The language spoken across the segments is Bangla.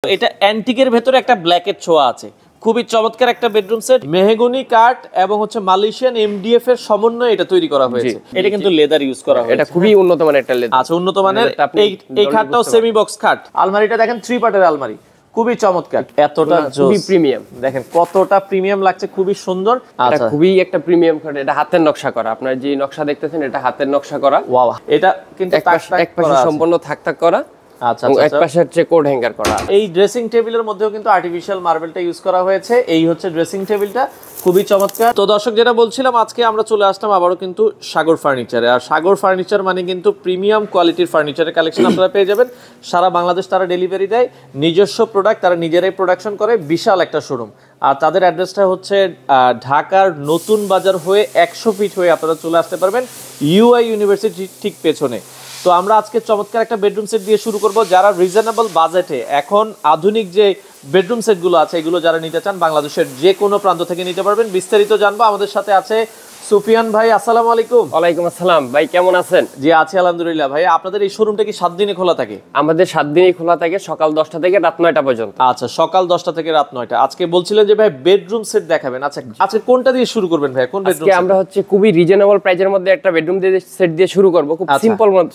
এটা অ্যান্টিকের ভেতরে একটা ব্ল্যাকের ছোঁয়া আছে, খুবই চমৎকার একটা বেডরুম সেট। মেহগনি কাঠ এবং মালয়েশিয়ান এমডিএফ এর সমন্বয়ে এটা তৈরি করা হয়েছে। এটা কিন্তু লেদার ইউজ করা হয়েছে, এটা খুবই উন্নত মানের একটা লেদার। আচ্ছা, উন্নত মানের। এই খাটটাও সেমি বক্স খাট। আলমারিটা দেখেন 3 পার্টের আলমারি, খুবই চমৎকার, এতটা খুবই প্রিমিয়াম। দেখেন কতটা প্রিমিয়াম লাগছে, খুবই সুন্দর। আচ্ছা, খুবই একটা প্রিমিয়াম খাট। এটা হাতের নকশা করা, আপনার যে নকশা দেখতেছেন এটা হাতের নকশা করা। ওয়াও, এটা কিন্তু এক পাশে সম্পূর্ণ থাক করা। আচ্ছা, এক পাশে হচ্ছে কোড হ্যাঙ্গার করা। এই ড্রেসিং টেবিলের মধ্যেও কিন্তু আর্টিফিশিয়াল মার্বেলটা ইউজ করা হয়েছে। এই হচ্ছে ড্রেসিং টেবিলটা, খুবই চমৎকার। তো দর্শক, যেটা বলছিলাম, আজকে আমরা চলে আসলাম আবারও কিন্তু সাগর ফার্নিচারে। আর সাগর ফার্নিচার মানে কিন্তু প্রিমিয়াম কোয়ালিটির ফার্নিচারের কালেকশন আপনারা পেয়ে যাবেন। সারা বাংলাদেশ তারা ডেলিভারি দেয়, নিজস্ব প্রোডাক্ট তারা নিজেরাই প্রোডাকশন করে, বিশাল একটা শোরুম। আর তাদের অ্যাড্রেসটা হচ্ছে ঢাকার নতুন বাজার হয়ে 100 ফিট হয়ে আপনারা চলে আসতে পারবেন ইউআই ইউনিভার্সিটির ঠিক পেছনে। তো আমরা আজকে চমৎকার একটা বেডরুম সেট দিয়ে শুরু করব। যারা রিজনেবল বাজেটে এখন আধুনিক যে বেডরুম সেটগুলো আছে এগুলো যারা নিতে চান, বাংলাদেশের যে কোনো প্রান্ত থেকে নিতে পারবেন। বিস্তারিত জানবো। আমাদের সাথে আছে সুফিয়ান ভাই। আসসালামু আলাইকুম। ওয়ালাইকুম আসসালাম ভাই, কেমন আছেন? জি আছি আলহামদুলিল্লাহ। ভাই, আপনাদের এই শোরুমটা কি 7 দিনে খোলা থাকে? আমাদের 7 দিনই খোলা থাকে, সকাল 10টা থেকে রাত 9টা পর্যন্ত। আচ্ছা, সকাল 10টা থেকে রাত 9টা। আজকে বলছিলেন যে ভাই বেডরুম সেট দেখাবেন। আচ্ছা, আজকে কোনটা দিয়ে শুরু করবেন ভাই? কোন বেডরুম? আজকে আমরা হচ্ছে খুবই রিজনেবল প্রাইজের মধ্যে একটা বেডরুম সেট দিয়ে শুরু করব, খুব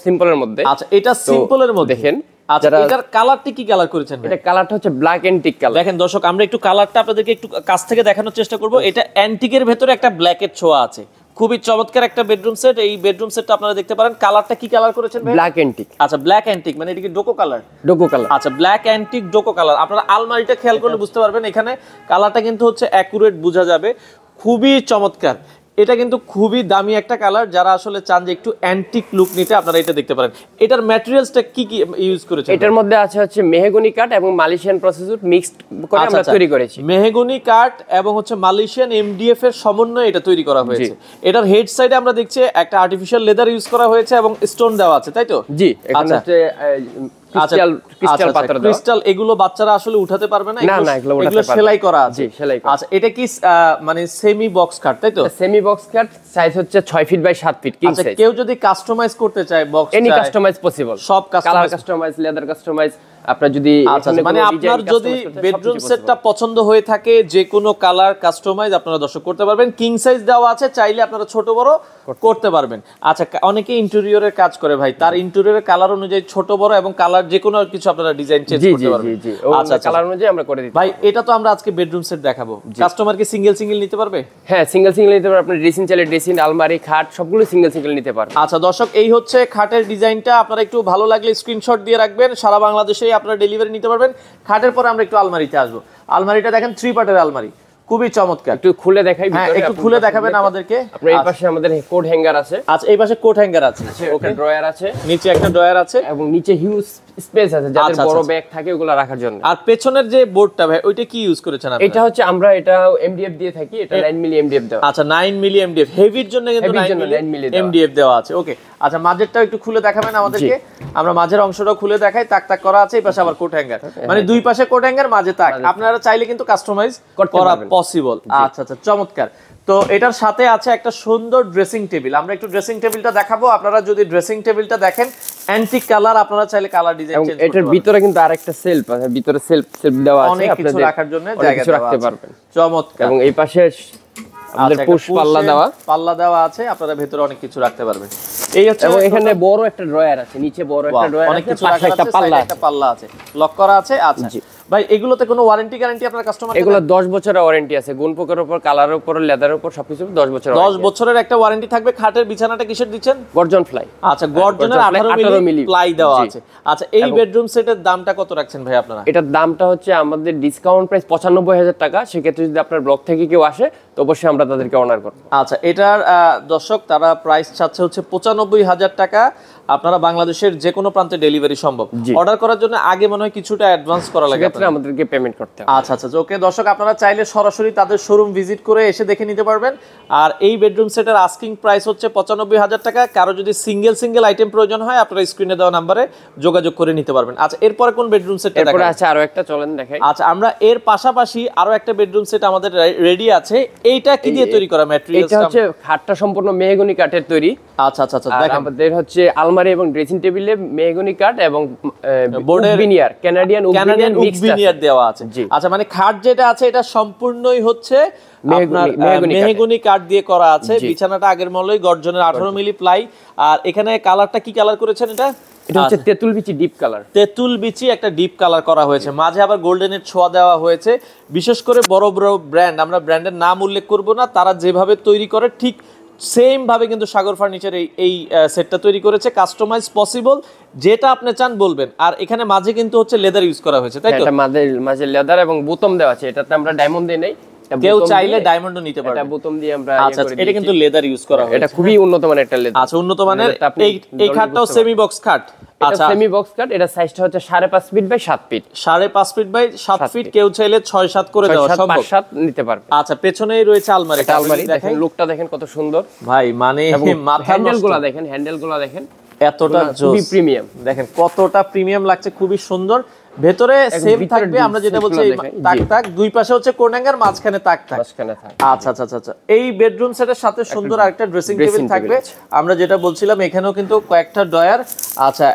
সিম্পলের মধ্যে। আচ্ছা, এটা সিম্পলের মধ্যে দেখেন। আচ্ছা, এটার কালারটা কি কালার করেছেন ভাই? এটা কালারটা হচ্ছে ব্ল্যাক অ্যান্টিক কালার। দেখেন দর্শক, আমরা একটু কালারটা আপনাদেরকে একটু কাছ থেকে দেখানোর চেষ্টা করব। এটা অ্যান্টিকের ভেতরে একটা ব্ল্যাকের ছোঁয়া আছে, খুবই চমৎকার একটা বেডরুম সেট। এই বেডরুম সেটটা আপনারা দেখতে পারেন। কালারটা কি কালার করেছেন ভাই? Black antique. আচ্ছা, ব্ল্যাক অ্যান্টিক মানে এটা কি ডোকো কালার? ডোকো কালার। আচ্ছা, ব্ল্যাক অ্যান্টিক ডোকো কালার। আপনারা আলমারিটা খেয়াল করলে বুঝতে পারবেন, এখানে কালারটা কিন্তু হচ্ছে অ্যাকুরেট বোঝা যাবে, খুবই চমৎকার। এটা কিন্তু খুবই দামি একটা কালার। যারা আসলে চান যে একটু অ্যান্টিক লুক নিতে, আপনারা এটা দেখতে পারেন। এটার ম্যাটেরিয়ালসটা কি কি ইউজ করেছেন? এটার মধ্যে আছে হচ্ছে মেহগনি কাঠ এবং মালয়েশিয়ান প্রসেসড মিক্সড করে আমরা তৈরি করেছি। মেহগনি কাঠ এবং মালয়েশিয়ান এমডিএফ এর সমন্বয়ে এটা তৈরি করা হয়েছে। এটার হেড সাইডে আমরা দেখছি একটা আর্টিফিশিয়াল লেদার ইউজ করা হয়েছে এবং স্টোন দেওয়া আছে, তাই তো? জি, এখানে হচ্ছে ক্রিস্টাল পাথর দেওয়া। ক্রিস্টাল, এগুলো বাচ্চারা আসলে উঠাতে পারবে না, না, এগুলো সেলাই করা আছে। সেলাই করা। আচ্ছা, এটা কি মানে সেমি বক্স কাট, তাই তো? সেমি বক্স কাট, সাইজ হচ্ছে 6 feet by 7 feet, king size. কেউ যদি কাস্টমাইজ করতে চায় বক্স, এনি কাস্টমাইজ পসিবল, সব কাস্টমাইজ, লেদার কাস্টমাইজ। আপনার যদি মানে আপনার যদি বেডরুম সেটটা পছন্দ হয়ে থাকে, যে কোনো কালার কাস্টমাইজ আপনারা দর্শক করতে পারবেন। কিং সাইজ দেওয়া আছে, চাইলে আপনারা ছোট বড় করতে পারবেন। আচ্ছা, অনেকে ইন্টেরিয়রের কাজ করে ভাই, তার ইন্টেরিয়রের কালার অনুযায়ী ছোট বড় এবং কালার যে কোনো কিছু আপনারা ডিজাইন চেঞ্জ করতে পারবেন। আচ্ছা, কালার অনুযায়ী আমরা করে দিই ভাই। এটা তো আমরা আজকে বেডরুম সেট দেখাবো, কাস্টমার কি সিঙ্গেল নিতে পারবে? হ্যাঁ, সিঙ্গেল নিতে পারবে। আপনি ড্রেসিং চাইলে ড্রেসিং, আলমারি, খাট সবগুলো সিঙ্গেল নিতে পারবেন। আচ্ছা দর্শক, এই হচ্ছে খাটের ডিজাইনটা। আপনারা একটু ভালো লাগলে স্ক্রিনশট দিয়ে রাখবেন, সারা বাংলাদেশেই আপনারা ডেলিভারি নিতে পারবেন। খাটের পরে আমরা একটু আলমারিতে আসবো। আলমারিটা দেখেন 3 পার্টের আলমারি, খুবই চমৎকার। একটু খুলে দেখাই, একটু খুলে দেখাবেন আমাদেরকে। আপনার এই পাশে আমাদের কোড হ্যাঙ্গার আছে। আচ্ছা, এই পাশে কোট হ্যাঙ্গার আছে, ওকে, ড্রয়ার আছে, নিচে একটা ড্রয়ার আছে এবং নিচে হিউজ স্পেস আছে যাদের বড় ব্যাগ থাকে ওগুলা রাখার জন্য। আর পেছনের যে বোর্ডটা ভাই, ওইটা কি ইউজ করেছেন আপনারা? এটা হচ্ছে আমরা এটা এমডিএফ দিয়ে থাকি, এটা 9 মিলি এমডিএফ দেওয়া। আচ্ছা, 9 মিলি এমডিএফ, হেভির জন্য কিন্তু 9 মিলি এমডিএফ দেওয়া আছে। ওকে, আচ্ছা, মাঝেরটাও একটু খুলে দেখাবেন আমাদেরকে। আমরা মাঝের অংশটাও খুলে দেখাই। তাক করা আছে, এই পাশে আবার কোট হ্যাঙ্গার, মানে দুই পাশে কোট হ্যাঙ্গার, মাঝে তাক। আপনারা চাইলে কিন্তু কাস্টমাইজ করা পসিবল। আচ্ছা, চমৎকার। তো এটার সাথে আছে একটা সুন্দর ড্রেসিং টেবিল। আমরা একটু ড্রেসিং টেবিলটা দেখাবো। আপনারা যদি ড্রেসিং টেবিলটা দেখেন, অ্যান্টিক কালার, আপনারা চাইলে কালার ডিজাইন চেঞ্জ করতে পারবেন। এটার ভিতরে কিন্তু আরেকটা সেলফ আছে, ভিতরে সেলফ দেওয়া আছে, অনেক কিছু রাখার জন্য জায়গা রাখতে পারবেন। চমৎকার। এবং এই পাশে আমাদের পুশ পাল্লা দেওয়া আছে, আপনারা ভিতরে অনেক কিছু রাখতে পারবেন। এই হচ্ছে, এবং এখানে বড় একটা ড্রয়ার আছে, নিচে বড় একটা ড্রয়ার আছে, পাশে একটা পাল্লা আছে, লক করা আছে। আচ্ছা ভাই, এগুলোতে কোনো ওয়ারেন্টি গ্যারান্টি আপনার কাস্টমার? এগুলো 10 বছরের ওয়ারেন্টি আছে, গুণ পোকার উপর, কালারের উপর, লেদারের উপর, সবকিছু 10 বছরের একটা ওয়ারেন্টি থাকবে। খাটের বিছানাটা কিসের দিচ্ছেন? গর্জন ফ্লাই। আচ্ছা, গর্জনের 18 মিলি প্লাই দেওয়া আছে। আচ্ছা, এই বেডরুম সেটের দামটা কত রাখছেন ভাই আপনারা? এটার দামটা হচ্ছে আমাদের ডিসকাউন্ট প্রাইস 95,000 টাকা। সেক্ষেত্রে যদি আপনার ব্লক থেকে কেউ আসে তো অবশ্যই আমরা তাদেরকে অনার করব। আচ্ছা, এটার দর্শক তারা প্রাইস চাচ্ছে হচ্ছে 95,000 টাকা। আপনারা বাংলাদেশের যে কোনো প্রান্তে ডেলিভারি সম্ভব। অর্ডার করার জন্য আগে মনে হয় কিছুটা অ্যাডভান্স করা লাগে, সেক্ষেত্রে আমাদেরকে পেমেন্ট করতে হবে। আচ্ছা, ওকে দর্শক, আপনারা চাইলে সরাসরি তাদের শোরুম ভিজিট করে এসে দেখে নিতে পারবেন। আর এই বেডরুম সেটের আস্কিং প্রাইস হচ্ছে 95,000 টাকা। কারো যদি সিঙ্গেল আইটেম প্রয়োজন হয়, আপনারা স্ক্রিনে দেওয়া নাম্বারে যোগাযোগ করে নিতে পারবেন। আচ্ছা, এরপরে কোন বেডরুম সেটটা দেখাবো? এরপরে আছে আরো একটা, চলেন দেখাই। আচ্ছা, আমরা এর পাশাপাশি আরো একটা বেডরুম সেট আমাদের রেডি আছে। এইটা কি দিয়ে তৈরি করা ম্যাটেরিয়ালস? এটা হচ্ছে খাটটা সম্পূর্ণ মেহগনি কাঠের তৈরি। আচ্ছা, দেখেন আমাদের হচ্ছে আলমারি এবং ড্রেসিং টেবিলে মেহগনি কাঠ এবং বোর্ডের ভিনিয়ার কানাডিয়ান ভিনিয়ার দেওয়া আছে। আচ্ছা, মানে খাট যেটা আছে এটা সম্পূর্ণই হচ্ছে আপনার মেহগনি কাঠ দিয়ে করা আছে। বিছানাটা আগের মতই গর্জনের 18 মিলি প্লাই। আর এখানে কালারটা কি কালার করেছেন? এটা হচ্ছে তেঁতুল বিচি ডিপ কালার। তেঁতুল বিচি একটা ডিপ কালার করা হয়েছে, মাঝে আবার গোল্ডেনের ছোঁয়া দেওয়া হয়েছে। বিশেষ করে বড় বড় ব্র্যান্ড, আমরা ব্র্যান্ডের নাম উল্লেখ করব না, তারা যেভাবে তৈরি করে ঠিক সেম ভাবে কিন্তু সাগর ফার্নিচার এই সেটটা তৈরি করেছে। কাস্টমাইজ পসিবল, যেটা আপনি চান বলবেন। আর এখানে মাঝে কিন্তু হচ্ছে লেদার ইউজ করা হয়েছে, তাই তো? এটা মাঝে লেদার এবং বোতাম দেওয়া আছে। এটাতে আমরা ডায়মন্ড দেই নাই, কেউ চাইলে ডায়মন্ডও নিতে পারবে। এটা বোতাম দিয়ে আমরা আচ্ছা, এটা কিন্তু লেদার ইউজ করা হয়েছে। এটা খুবই উন্নত মানের একটা লেদার। আচ্ছা, উন্নত মানের। এই খাটটাও সেমি বক্স খাট। আচ্ছা, সেমি বক্স কাট। এটা সাইজটা হচ্ছে 5.5 feet by 7 feet. 5.5 feet by 7 feet. কেউ চাইলে 6-7 করে দেওয়া সম্ভব। 5-7 নিতে পারবে। আচ্ছা, পেছনেই রয়েছে আলমারি। আলমারি দেখেন, লুকটা দেখেন কত সুন্দর ভাই, মানে মাথা হ্যান্ডেলগুলো দেখেন, হ্যান্ডেলগুলো দেখেন এতটা খুবই প্রিমিয়াম। দেখেন কতটা প্রিমিয়াম লাগছে, খুবই সুন্দর। ভেতরে সেম থাকবে, আমরা যেটা বলছি তাক তাক, দুই পাশে হচ্ছে কোর্নাঙ্গার, মাঝখানে তাক তাক। আচ্ছা আচ্ছা আচ্ছা। এই বেডরুম সেটের সাথে সুন্দর আরেকটা ড্রেসিং টেবিল থাকবে। আমরা যেটা বলছিলাম, এখানেও কিন্তু কয়েকটা ডয়ার। আচ্ছা,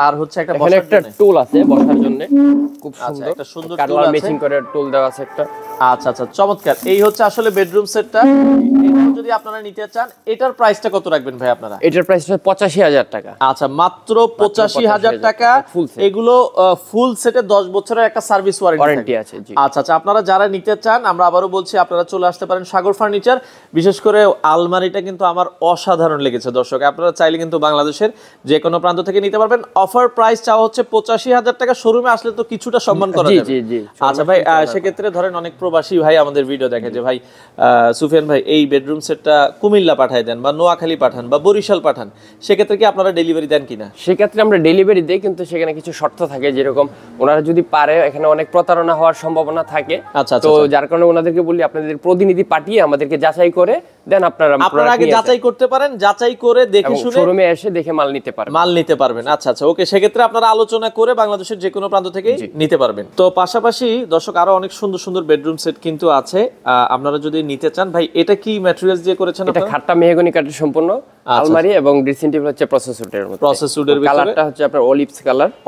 আর হচ্ছে একটা বসার একটা টুল আছে বসার জন্য, খুব সুন্দর একটা সুন্দর টুল আছে, ম্যাচিং করে টুল দেওয়া আছে একটা। আচ্ছা আচ্ছা, চমৎকার। এই হচ্ছে আসলে বেডরুম সেটটা। যদি আপনারা নিতে চান, এটার প্রাইসটা কত রাখবেন ভাই আপনারা? এটার প্রাইস হচ্ছে 85,000 টাকা। আচ্ছা, মাত্র 85,000 টাকা। এগুলো ফুল সেটে 10 বছরের একটা সার্ভিস ওয়ারেন্টি আছে। আচ্ছা আচ্ছা, আপনারা যারা নিতে চান, আমরা আবারও বলছি, আপনারা চলে আসতে পারেন সাগর ফার্নিচার। বিশেষ করে আলমারিটা কিন্তু আমার অসাধারণ লেগেছে দর্শক। আপনারা চাইলে কিন্তু বাংলাদেশের যে কোনো প্রান্ত থেকে নিতে পারবেন। অফার প্রাইস চাওয়া হচ্ছে 85,000 টাকা। শোরুমে আসলে তো কিছুটা সম্মান করা যাবে। আচ্ছা ভাই, সেক্ষেত্রে ধরেন অনেক প্রবাসী ভাই আমাদের ভিডিও দেখে যে ভাই সুফিয়ান ভাই এই বেডরুম সেটটা কুমিল্লা পাঠায় দেন, বা নোয়াখালী পাঠান, বা বরিশাল পাঠান, সেক্ষেত্রে কি আপনারা ডেলিভারি দেন কিনা? সেক্ষেত্রে আমরা ডেলিভারি দিই, কিন্তু সেখানে কিছু শর্ত থাকে। যেরকম ওনারা যদি পারে, এখানে অনেক প্রতারণা হওয়ার সম্ভাবনা থাকে। তো যার কারণে ওনাদেরকে বলি, আপনাদের প্রতিনিধি পাঠিয়ে আমাদেরকে যাচাই করে দেন। আপনারা আগে যাচাই করতে পারেন, যাচাই করে দেখে শুনে শোরুমে এসে দেখে মাল নিতে পারবেন। আচ্ছা আচ্ছা, ওকে। সেক্ষেত্রে আপনারা আলোচনা করে বাংলাদেশের যে কোনো প্রান্ত থেকে নিতে পারবেন। তো পাশাপাশি দর্শক আরো অনেক সুন্দর সুন্দর বেডরুম সেট কিন্তু আছে, আপনারা যদি নিতে চান। ভাই, এটা কি ম্যাটেরিয়ালস দিয়ে করেছেন? এটা খাটটা মেহগনি কাঠের সম্পূর্ণ আলমারি, এবং ড্রেসিং টেবিল হচ্ছে প্রসেস উডের মধ্যে। প্রসেস উডের ভিতরে কালারটা হচ্ছে আপনার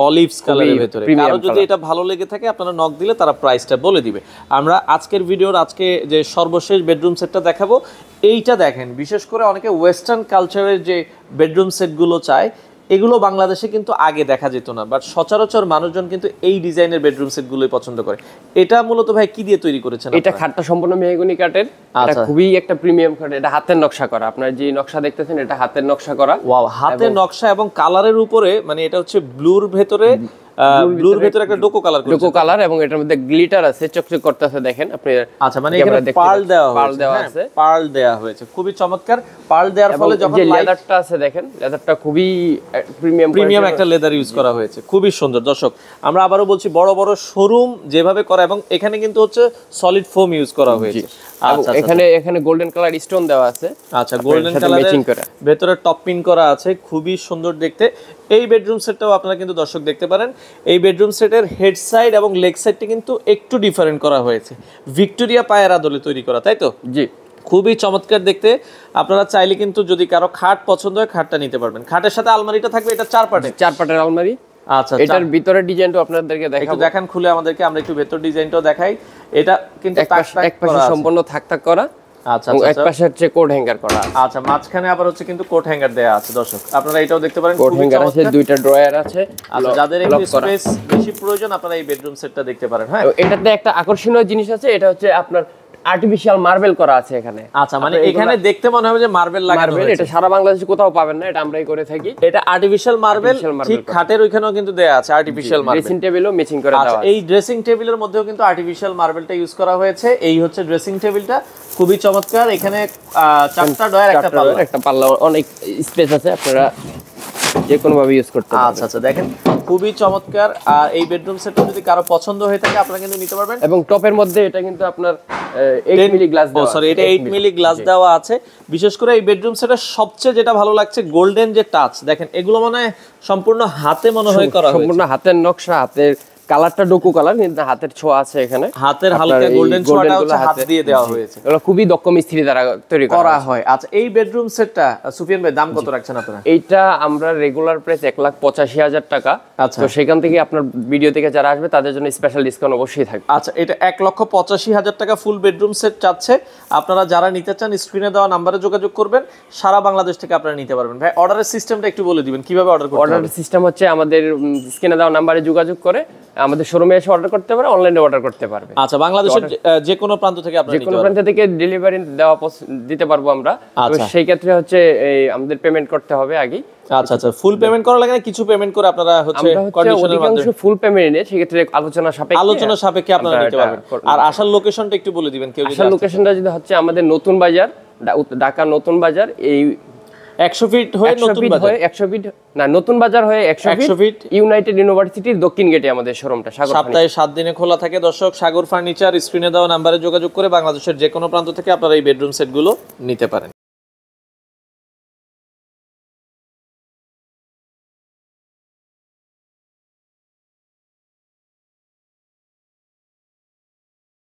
অলিভস কালারের ভিতরে। কারো যদি এটা ভালো লেগে থাকে, আপনারা নক দিলে তারা প্রাইসটা বলে দিবে। আমরা আজকের ভিডিওর আজকে যে সর্বশেষ বেডরুম সেটটা দেখাবো, এইটা দেখেন। বিশেষ করে অনেকে ওয়েস্টার্ন কালচারের যে বেডরুম সেটগুলো চায়, এগুলো বাংলাদেশে কিন্তু আগে দেখা যেত না, বাট সচরাচর মানুষজন কিন্তু এই ডিজাইনের বেডরুম সেটগুলোই পছন্দ করে। এটা মূলত ভাই কি দিয়ে তৈরি করেছেন? এটা খাটটা সম্পূর্ণ মেহগনি কাঠের। এটা খুবই একটা প্রিমিয়াম কাঠ। এটা হাতের নকশা করা। আপনার যে নকশা দেখতেছেন, এটা হাতের নকশা করা। ওয়াও, হাতের নকশা এবং কালারের উপরে, মানে এটা হচ্ছে ব্লুর ভেতরে একটা ডোকো কালার, এবং এটার মধ্যে গ্লিটার আছে, চকচক করতেছে দেখেন আপনি। আচ্ছা, মানে এখানে পার্ল দেওয়া হয়েছে। খুবই চমৎকার। পার্ল দেওয়ার ফলে যখন লেদারটা আছে দেখেন, লেদারটা খুবই প্রিমিয়াম একটা লেদার ইউজ করা হয়েছে, খুবই সুন্দর। দর্শক, আমরা আবারও বলছি, বড় বড় শোরুম যেভাবে করা, এবং এখানে কিন্তু হচ্ছে সলিড ফোম ইউজ করা হয়েছে। আচ্ছা, এখানে গোল্ডেন কালার স্টোন দেওয়া আছে। আচ্ছা, গোল্ডেন কালারের ভেতরে টপ পিন করা আছে, খুবই সুন্দর দেখতে। এই বেডরুম সেটটাও আপনারা কিন্তু দর্শক দেখতে পারেন। এই বেডরুম সেটের হেড সাইড এবং লেগ সাইডটি কিন্তু একটু ডিফারেন্ট করা হয়েছে, ভিক্টোরিয়া পায়ের আদলে তৈরি করা, তাই তো? জি, খুবই চমৎকার দেখতে। আপনারা চাইলে কিন্তু যদি কারো খাট পছন্দ হয়, খাটটা নিতে পারবেন। খাটের সাথে আলমারিটা থাকবে, এটা 4 পার্টের আলমারি। আচ্ছা, এটার ভিতরে ডিজাইনটা আপনাদেরকে দেখাবো, একটু দেখান খুলে আমাদেরকে, আমরা একটু ভেতর ডিজাইনটাও দেখাই। এটা কিন্তু এক পাশে সম্পূর্ণ থাক করা। আচ্ছা, এক পাশে হচ্ছে কোট হ্যাঙ্গার করা। আচ্ছা, মাঝখানে আবার হচ্ছে কিন্তু কোট হ্যাঙ্গার দেয়া আছে দর্শক। আপনারা এটাও দেখতে পারেন, কোট হ্যাঙ্গার আছে, দুইটা ড্রয়ার আছে। আচ্ছা, যাদের একটু স্পেস বেশি প্রয়োজন, আপনারা এই বেডরুম সেটটা দেখতে পারেন। হ্যাঁ, এটাতে একটা আকর্ষণীয় জিনিস আছে, এটা হচ্ছে আপনার আর্টিফিশিয়াল মার্বেল করা আছে এখানে। আচ্ছা, মানে এখানে দেখতে মনে হবে যে মার্বেল লাগানো হয়েছে। এটা সারা বাংলাদেশে কোথাও পাবেন না, এটা আমরাই করে থাকি। এটা আর্টিফিশিয়াল মার্বেল, ঠিক খাটের ওইখানেও কিন্তু দেয়া আছে আর্টিফিশিয়াল মার্বেল। ড্রেসিং টেবিলও ম্যাচিং করে দেওয়া আছে। এই ড্রেসিং টেবিলের মধ্যেও কিন্তু আর্টিফিশিয়াল মার্বেলটা ইউজ করা হয়েছে। এই হচ্ছে ড্রেসিং টেবিলটা, খুবই চমৎকার। এখানে 4টা ডয়ার, একটা পাল্লা, অনেক স্পেস আছে, আপনারা যে কোনো ভাবে ইউজ করতে পারেন। আচ্ছা আচ্ছা, দেখেন খুবই চমৎকার। আর এই বেডরুম সেটটা যদি কারো পছন্দ হয়ে থাকে, আপনারা কিন্তু নিতে পারবেন। এবং টপের মধ্যে এটা কিন্তু আপনার 8 মিলি গ্লাস দেওয়া, সরি, এটা 8 মিলি গ্লাস দেওয়া আছে। বিশেষ করে এই বেডরুম সেটের সবচেয়ে যেটা ভালো লাগছে, গোল্ডেন যে টাচ, দেখেন এগুলো মানে সম্পূর্ণ হাতে মনে হয় করা হয়েছে, সম্পূর্ণ হাতের নকশা, হাতের কালারটা ডোকো কালার, কিন্তু হাতের ছোঁয়া আছে এখানে, হাতের হালকা গোল্ডেন ছোঁয়াটা হচ্ছে হাত দিয়ে দেওয়া হয়েছে। এগুলো খুবই দক্ষ মিস্ত্রি দ্বারা তৈরি করা হয়। আচ্ছা, এই বেডরুম সেটটা সুফিয়ান ভাই দাম কত রাখছেন আপনারা? এইটা আমরা রেগুলার প্রাইস 1,85,000 টাকা। আচ্ছা, তো সেখান থেকে আপনার ভিডিও থেকে যারা আসবে তাদের জন্য স্পেশাল ডিসকাউন্ট অবশ্যই থাকবে। আচ্ছা, এটা 1,85,000 টাকা ফুল বেডরুম সেট চাচ্ছে। আপনারা যারা নিতে চান স্ক্রিনে দেওয়া নাম্বারে যোগাযোগ করবেন, সারা বাংলাদেশ থেকে আপনারা নিতে পারবেন। ভাই অর্ডারের সিস্টেমটা একটু বলে দিবেন, কিভাবে অর্ডার করতে হবে? অর্ডারের সিস্টেম হচ্ছে আমাদের স্ক্রিনে দেওয়া নাম্বারে যোগাযোগ করে আমাদের শোরুমে এসে অর্ডার করতে পারে, অনলাইনে অর্ডার করতে পারবে। আচ্ছা, বাংলাদেশের যে কোনো প্রান্ত থেকে আপনারা যে কোনো প্রান্ত থেকে ডেলিভারি দিতে পারবো আমরা। তো সেই ক্ষেত্রে হচ্ছে আমাদের পেমেন্ট করতে হবে আগেই। আচ্ছা আচ্ছা, ফুল পেমেন্ট করা লাগে না, কিছু পেমেন্ট করে আপনারা হচ্ছে কন্ডিশনের মাধ্যমে ফুল পেমেন্ট নিয়ে সেই ক্ষেত্রে আলোচনা সাপেক্ষে আপনারা নিতে পারবেন। আর আসার লোকেশনটা একটু বলে দিবেন কেউ যদি। আসার লোকেশনটা যদি হচ্ছে আমাদের নতুন বাজার, ঢাকা নতুন বাজার, এই 100 ফিট হয়ে নতুন বাজার, 100 ফিট না নতুন বাজার হয়ে 100 ফিট ইউনাইটেড ইউনিভার্সিটির দক্ষিণ গেটে আমাদের শোরুমটা। সপ্তাহে 7 দিনে খোলা থাকে। দর্শক, সাগর ফার্নিচার, স্ক্রিনে দেওয়া নাম্বারে যোগাযোগ করে বাংলাদেশের যে কোনো প্রান্ত থেকে আপনারা এই বেডরুম সেটগুলো নিতে পারেন।